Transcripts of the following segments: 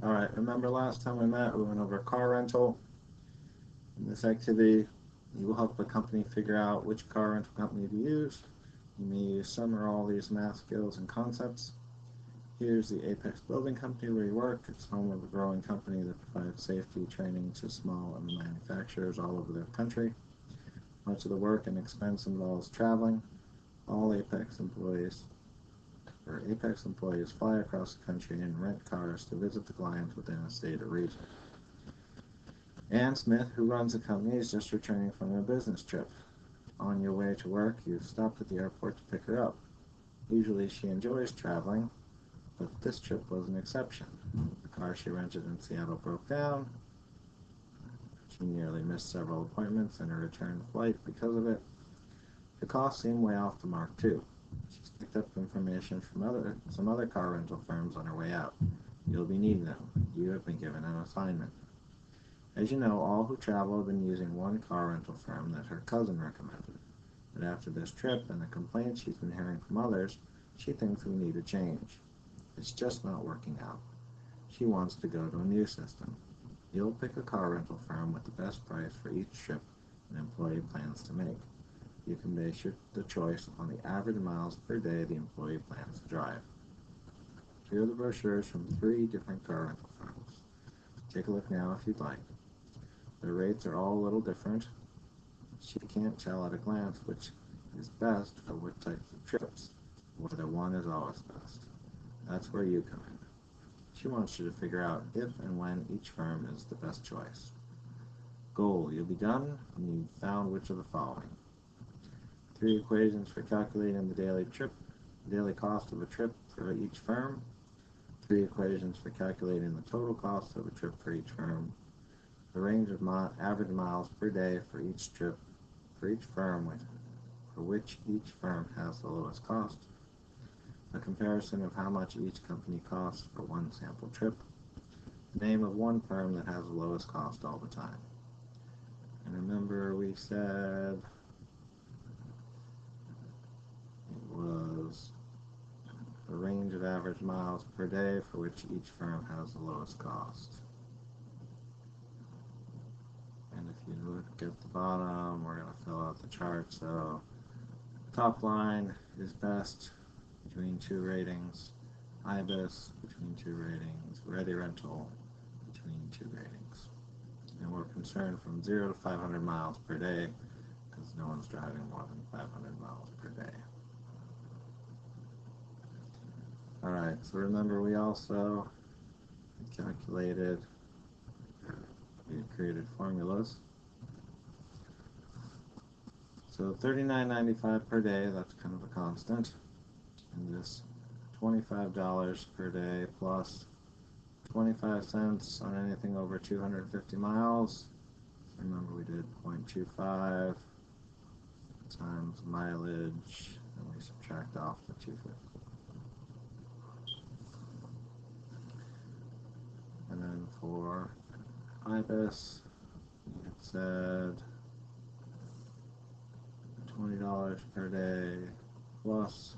Alright, remember last time we met, we went over car rental. In this activity, you will help the company figure out which car rental company to use. You may use some or all these math skills and concepts. Here's the Apex Building Company where you work. It's home of a growing company that provides safety training to small and manufacturers all over the country. Much of the work and expense involves traveling. All Apex employees fly across the country and rent cars to visit the clients within a state or region. Ann Smith, who runs the company, is just returning from a business trip. On your way to work, you've stopped at the airport to pick her up. Usually she enjoys traveling, but this trip was an exception. The car she rented in Seattle broke down. She nearly missed several appointments and a return flight because of it. The costs seem way off the mark, too. She's picked up information from some other car rental firms on her way out. You'll be needing them. You have been given an assignment. As you know, all who travel have been using one car rental firm that her cousin recommended. But after this trip and the complaints she's been hearing from others, she thinks we need a change. It's just not working out. She wants to go to a new system. You'll pick a car rental firm with the best price for each trip an employee plans to make. You can base the choice on the average miles per day the employee plans to drive. Here are the brochures from 3 different car rental firms. Take a look now if you'd like. Their rates are all a little different. She can't tell at a glance which is best for what types of trips, whether one is always best. That's where you come in. She wants you to figure out if and when each firm is the best choice. Goal: you'll be done when you've found which of the following. 3 equations for calculating the daily cost of a trip for each firm. 3 equations for calculating the total cost of a trip for each firm. The range of average miles per day for each trip for each firm for which each firm has the lowest cost. A comparison of how much each company costs for one sample trip. The name of one firm that has the lowest cost all the time. And remember we said it was the range of average miles per day for which each firm has the lowest cost. And if you look at the bottom, we're going to fill out the chart. So top line is best between 2 ratings, IBIS between 2 ratings, Ready Rental between 2 ratings. And we're concerned from 0 to 500 miles per day because no one's driving more than 500 miles per day. Alright, so remember we also calculated, we created formulas. So $39.95 per day, that's kind of a constant. And this $25 per day plus 25 cents on anything over 250 miles. Remember we did 0.25 times mileage, and we subtract off the 250. And then for IBIS, it said $20 per day plus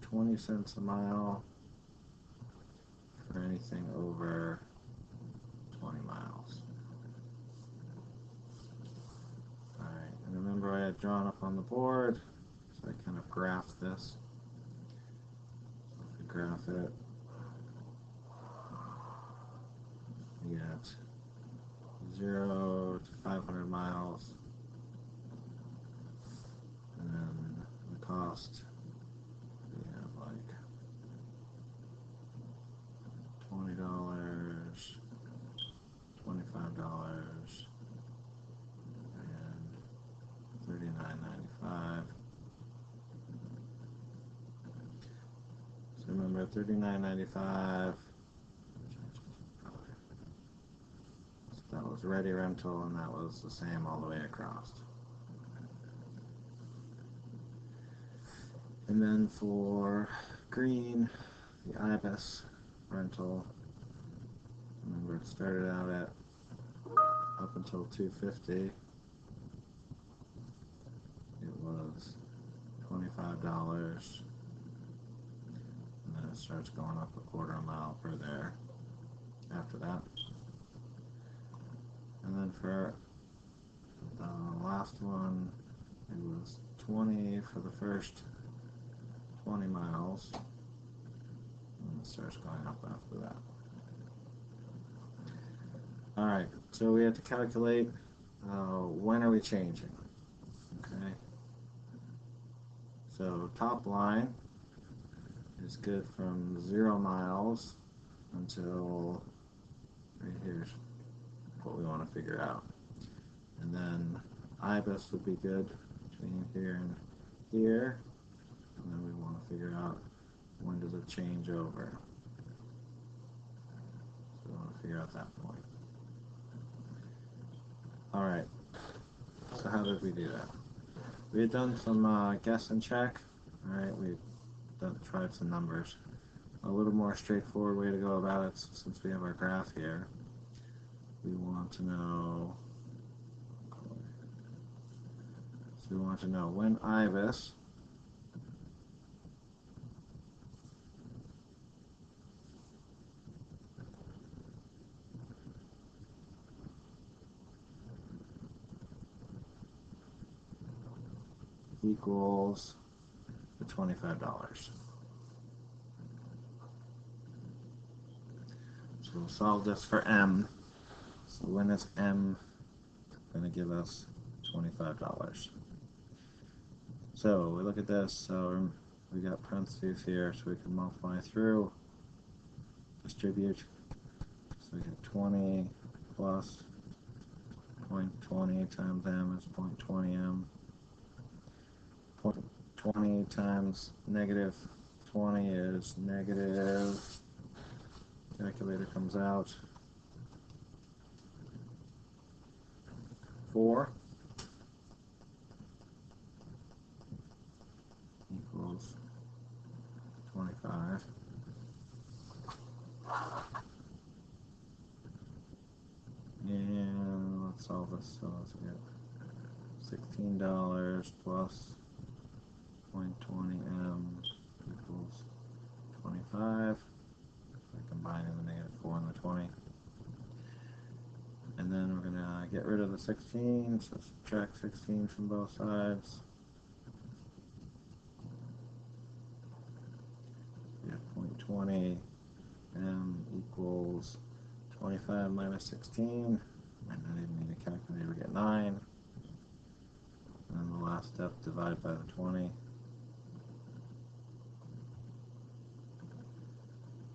20 cents a mile for anything over 20 miles. Alright, and remember I had drawn up on the board, so I kind of graphed this. So if we graph it, we get 0 to 500 miles, and then the cost, we have like $20, $25, and $39.95. So remember $39.95. So that was Ready Rental, and that was the same all the way across. And then for green, the IBIS rental, remember it started out at up until 250. It was $25, and then it starts going up a quarter a mile per there. after that. And then for the last one, it was 20 for the first 20 miles. And it starts going up after that. Alright, so we have to calculate when are we changing. Okay. So top line is good from 0 miles until right here's what we want to figure out. And then IBIS would be good between here and here. And then we want to figure out when does it change over. So we want to figure out that point. Alright, so how did we do that? We had done some guess and check. Alright, we tried some numbers. A little more straightforward way to go about it, since we have our graph here. We want to know, so we want to know when IBIS equals the $25. So we'll solve this for M. So when is M going to give us $25? So we look at this, so we got parentheses here, so we can multiply through, distribute. So we get 20 plus 0.20 times M is 0.20 M. 0.20 times negative 20 is negative, calculator comes out 4 equals 25. And let's solve this. So let's get $16 plus 0.20 M equals 25. We're combining the negative 4 and the 20. And then we're going to get rid of the 16, so subtract 16 from both sides. We have 0.20 M equals 25 minus 16. And I didn't need a calculator, we get 9. And then the last step, divide by the 20.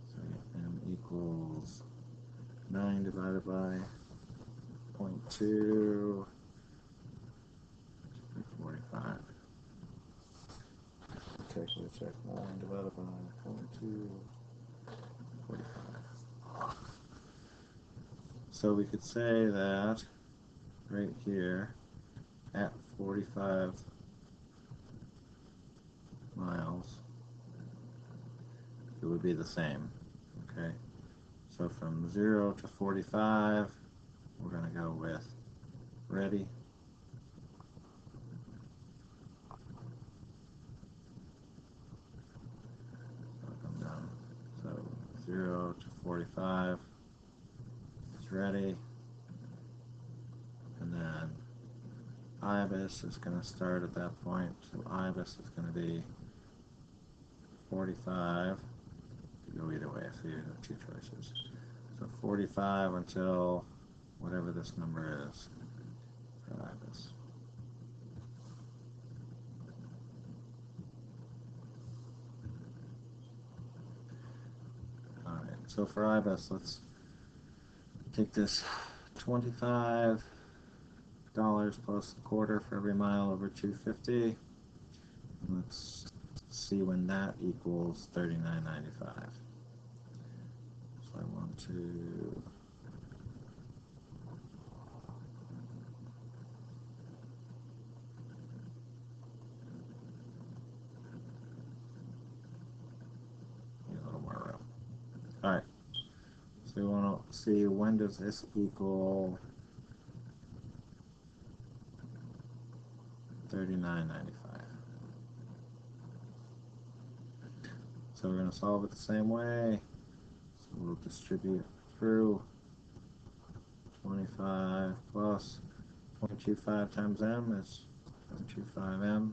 So M equals 9 divided by 0.2, 45. Calculator check, 9 divided by 0.2, 45. So we could say that right here at 45 miles, it would be the same. Okay, so from 0 to 45, we're going to go with ready. So I'll come down. So 0 to 45 is ready. And then IBIS is going to start at that point. So IBIS is going to be 45. You go either way, so you have two choices. So 45 until whatever this number is for IBIS. Alright, so for IBIS, let's take this $25 plus a quarter for every mile over 250. And let's see when that equals $39.95. So I want to get a little more room. Alright, so we want to see when does this equal $39.95. So we're going to solve it the same way. So we'll distribute through 25 plus 0.25 times m is 0.25m.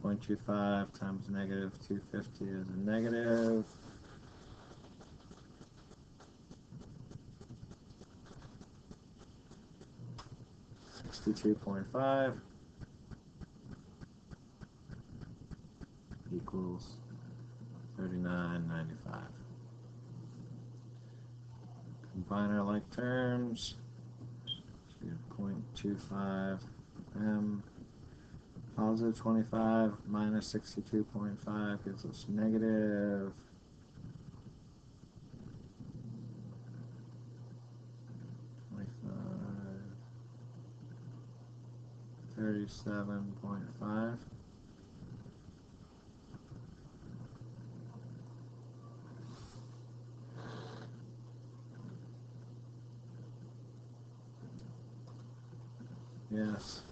0.25 times negative 250 is a negative. $62.5 equals $39.95. Combine our like terms. So we have 0.25 m. Positive 25 minus 62.5 gives us negative 37.5. Yes.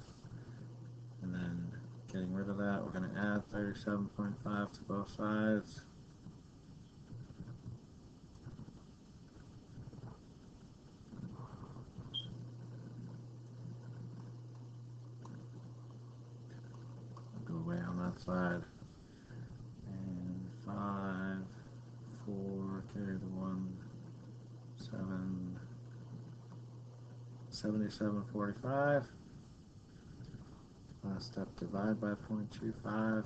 And then getting rid of that, we're going to add 37.5 to both sides. Go away on that side. And 5, 4, carry the 1, 7, 77.45. Last step, divide by 0.25.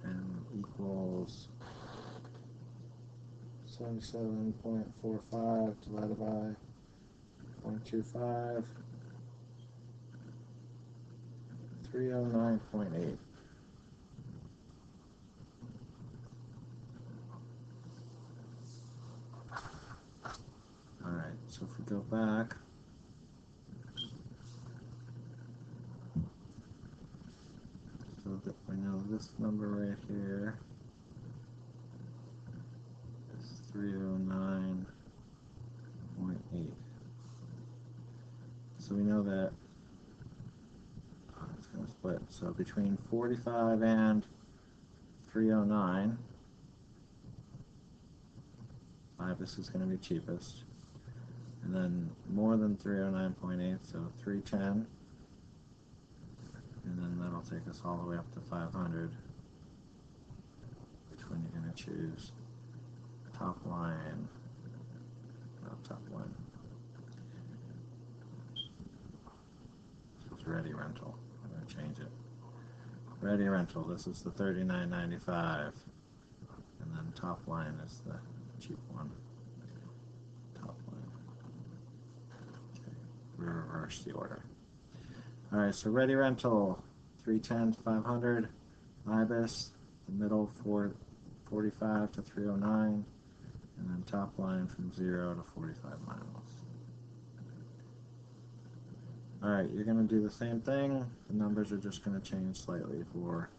And equals 77.45 divided by 0.25. 309.8. Alright, so if we go back, so that we know this number right here is 309.8. So we know that it's going to split. So between 45 and 309, IBIS is going to be cheapest. And then more than 309.8, so 310. And then that'll take us all the way up to 500. Which one you're going to choose? Top line. No, top line. So it's Ready Rental. I'm going to change it. Ready Rental. This is the $39.95. And then top line is the cheap one. Top line. Okay. We reverse the order. Alright, so Ready Rental, 310 to 500. IBIS, the middle, 445 to 309. And then top line from 0 to 45 miles. Alright, you're going to do the same thing. The numbers are just going to change slightly for